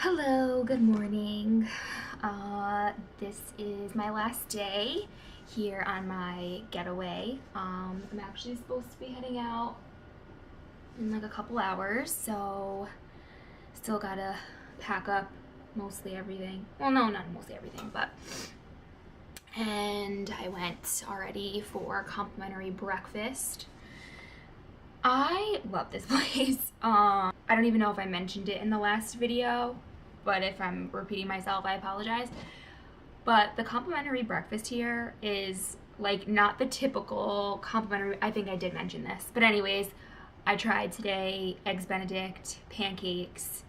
Hello, good morning. This is my last day here on my getaway. I'm actually supposed to be heading out in like a couple hours, so still gotta pack up mostly everything. Well, no, not mostly everything, but. And I went already for complimentary breakfast. I love this place. I don't even know if I mentioned it in the last video, but if I'm repeating myself, I apologize. But the complimentary breakfast here is like not the typical complimentary. I think I did mention this, but anyways, I tried today eggs Benedict, pancakes,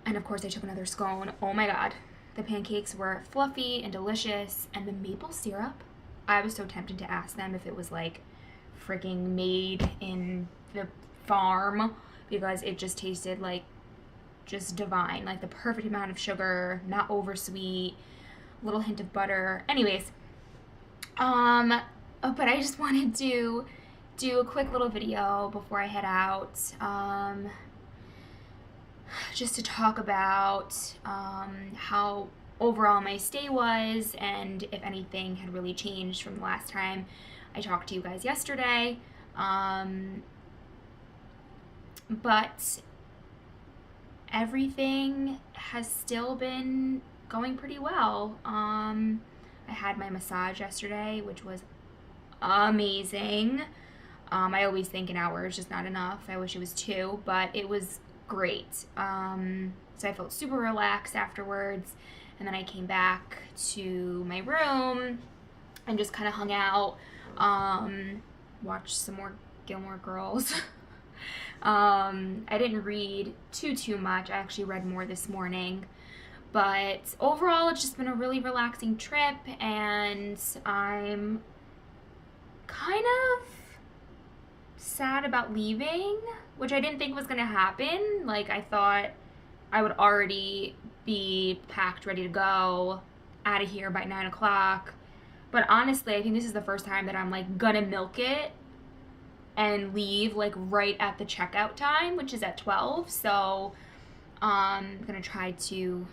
and of course I took another scone. Oh my god, the pancakes were fluffy and delicious, and the maple syrup, I was so tempted to ask them if it was like freaking made in the farm, because it just tasted like just divine, like the perfect amount of sugar, not over sweet, little hint of butter. Anyways, but I just wanted to do a quick little video before I head out, just to talk about how overall my stay was, and if anything had really changed from the last time I talked to you guys yesterday. But everything has still been going pretty well. I had my massage yesterday, which was amazing. I always think an hour is just not enough. I wish it was 2, but it was great. So I felt super relaxed afterwards, and then I came back to my room and just kind of hung out, watched some more Gilmore Girls. I didn't read too much. I actually read more this morning. But overall, it's just been a really relaxing trip, and I'm kind of sad about leaving, which I didn't think was going to happen. Like, I thought I would already be packed, ready to go, out of here by 9 o'clock. But honestly, I think this is the first time that I'm like gonna milk it and leave like right at the checkout time, which is at 12. So I'm gonna try to,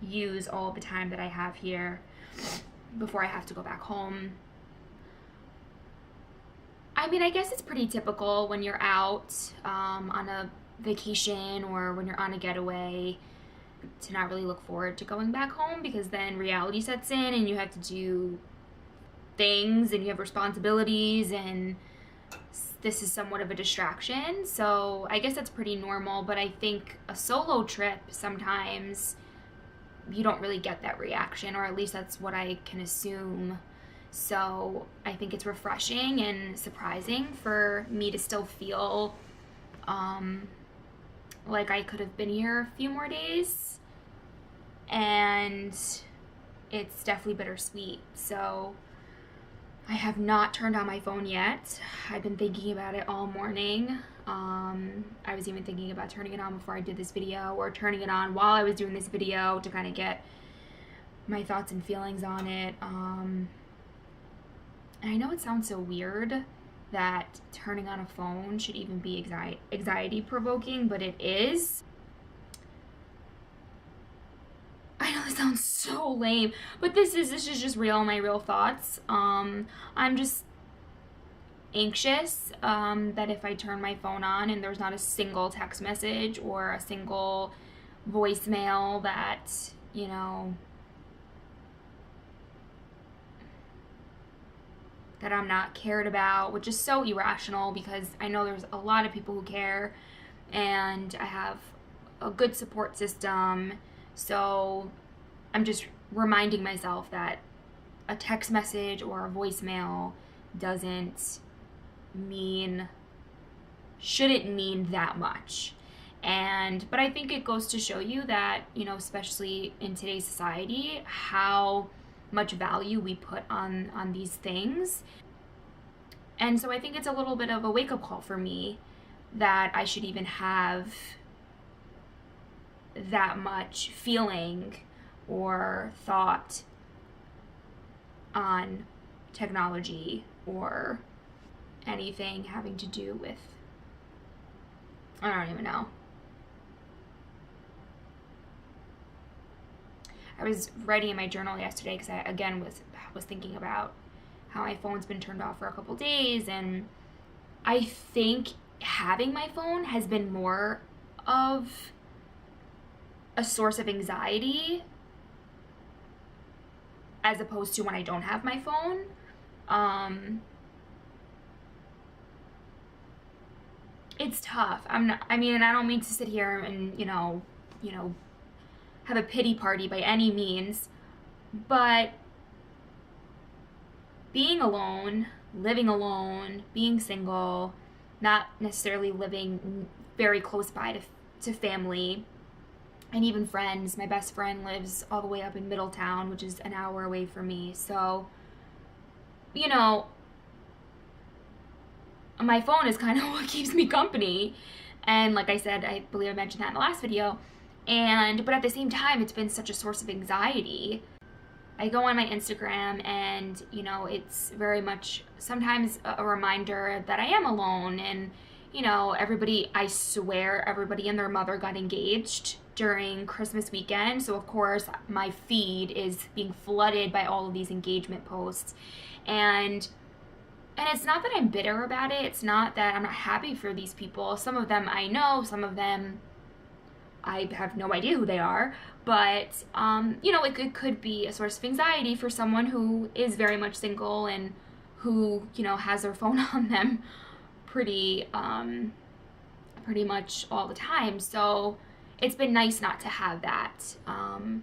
use all the time that I have here before I have to go back home. I mean, I guess it's pretty typical when you're out on a vacation or when you're on a getaway to not really look forward to going back home, because then reality sets in and you have to do things and you have responsibilities, and this is somewhat of a distraction. So I guess that's pretty normal, but I think a solo trip, sometimes you don't really get that reaction, or at least that's what I can assume. So I think it's refreshing and surprising for me to still feel like I could have been here a few more days, and it's definitely bittersweet. So I have not turned on my phone yet. I've been thinking about it all morning. I was even thinking about turning it on before I did this video, or turning it on while I was doing this video to kind of get my thoughts and feelings on it. And I know it sounds so weird that turning on a phone should even be anxiety provoking, but it is. I know this sounds so lame, but this is just my real thoughts. I'm just anxious that if I turn my phone on and there's not a single text message or a single voicemail that, that I'm not cared about, which is so irrational, because I know there's a lot of people who care, and I have a good support system. So I'm just reminding myself that a text message or a voicemail shouldn't mean that much. But I think it goes to show you that, especially in today's society, how much value we put on these things. And so I think it's a little bit of a wake-up call for me that I should even have that much feeling or thought on technology or anything having to do with, I don't even know. I was writing in my journal yesterday because I, again, was thinking about how my phone's been turned off for a couple days, and I think having my phone has been more of a source of anxiety as opposed to when I don't have my phone. It's tough. And I don't mean to sit here and, have a pity party by any means, but being alone, living alone, being single, not necessarily living very close by to family and even friends. My best friend lives all the way up in Middletown, which is an hour away from me. So, my phone is kind of what keeps me company. And like I said, I believe I mentioned that in the last video. But at the same time, it's been such a source of anxiety. I go on my Instagram and, it's very much sometimes a reminder that I am alone. And, I swear everybody and their mother got engaged during Christmas weekend. So, of course, my feed is being flooded by all of these engagement posts. And it's not that I'm bitter about it. It's not that I'm not happy for these people. Some of them I know, some of them I have no idea who they are, but, it could be a source of anxiety for someone who is very much single and who, has their phone on them pretty much all the time. So it's been nice not to have that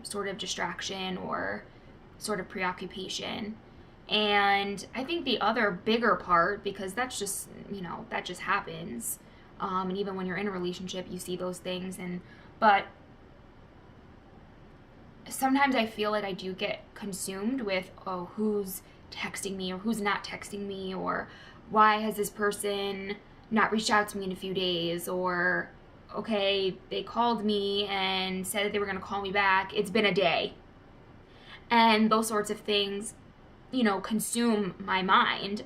sort of distraction or sort of preoccupation. And I think the other bigger part, because that's just, that just happens, and even when you're in a relationship, you see those things, but sometimes I feel like I do get consumed with, oh, who's texting me or who's not texting me, or why has this person not reached out to me in a few days, or, okay, they called me and said that they were going to call me back, it's been a day. And those sorts of things, consume my mind,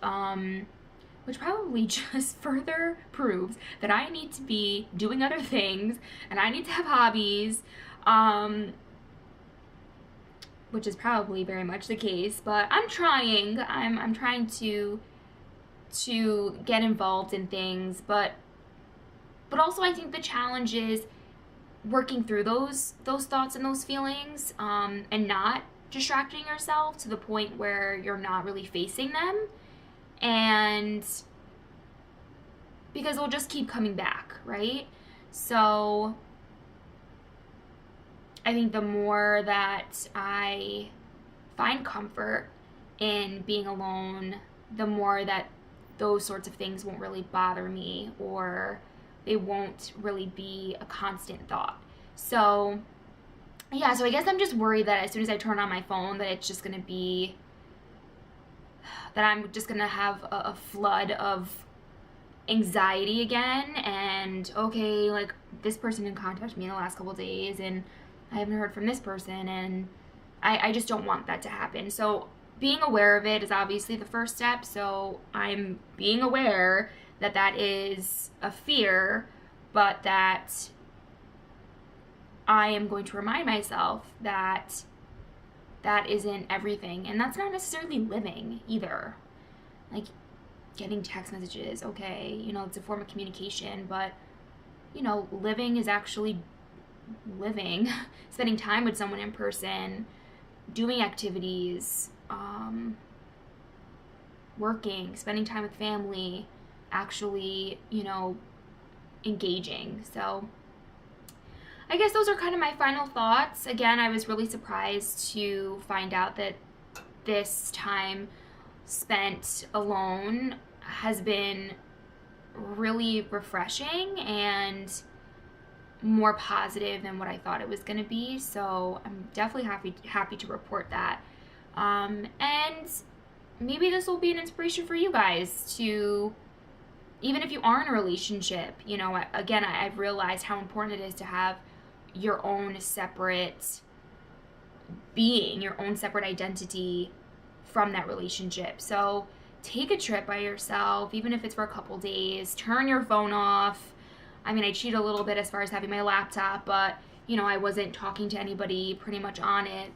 which probably just further proves that I need to be doing other things and I need to have hobbies, which is probably very much the case, but I'm trying to get involved in things, but also I think the challenge is working through those thoughts and those feelings, and not distracting yourself to the point where you're not really facing them, and because they'll just keep coming back, right? So I think the more that I find comfort in being alone, the more that those sorts of things won't really bother me, or they won't really be a constant thought. So yeah, so I guess I'm just worried that as soon as I turn on my phone, that it's just going to be, that I'm just going to have a flood of anxiety again, and okay, like, this person didn't contact me in the last couple of days, and I haven't heard from this person, and I just don't want that to happen. So being aware of it is obviously the first step, so I'm being aware that that is a fear, but that I am going to remind myself that that isn't everything, and that's not necessarily living either. Like, getting text messages, okay, it's a form of communication, but, living is actually living, spending time with someone in person, doing activities, working, spending time with family, actually, engaging. So I guess those are kind of my final thoughts. Again, I was really surprised to find out that this time spent alone has been really refreshing and more positive than what I thought it was going to be. So I'm definitely happy to report that. And maybe this will be an inspiration for you guys to, even if you are in a relationship, again, I've realized how important it is to have your own separate being, your own separate identity from that relationship. So take a trip by yourself, even if it's for a couple days. Turn your phone off. I mean, I cheat a little bit as far as having my laptop, but, I wasn't talking to anybody pretty much on it.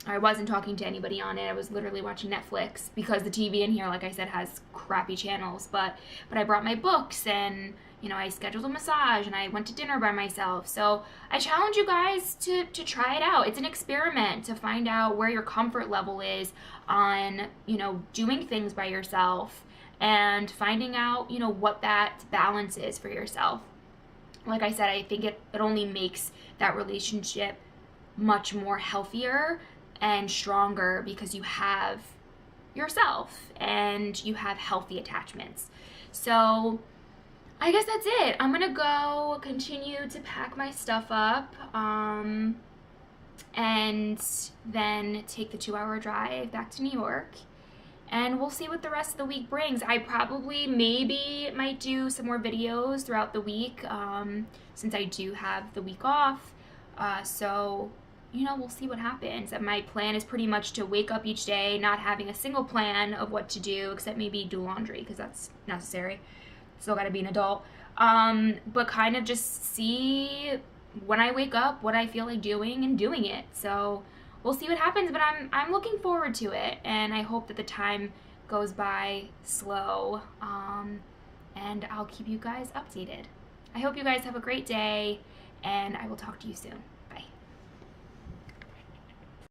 I wasn't talking to anybody on it. I was literally watching Netflix because the TV in here, like I said, has crappy channels. But I brought my books, and I scheduled a massage, and I went to dinner by myself. So I challenge you guys to try it out. It's an experiment to find out where your comfort level is on doing things by yourself, and finding out what that balance is for yourself. Like I said, I think it only makes that relationship much more healthier and stronger because you have yourself and you have healthy attachments. So I guess that's it. I'm gonna go continue to pack my stuff up, and then take the 2-hour drive back to New York, and we'll see what the rest of the week brings. I probably maybe might do some more videos throughout the week, since I do have the week off. So we'll see what happens. My plan is pretty much to wake up each day not having a single plan of what to do, except maybe do laundry, because that's necessary. Still gotta be an adult. But kind of just see when I wake up what I feel like doing and doing it. So we'll see what happens, but I'm looking forward to it, and I hope that the time goes by slow, and I'll keep you guys updated. I hope you guys have a great day, and I will talk to you soon.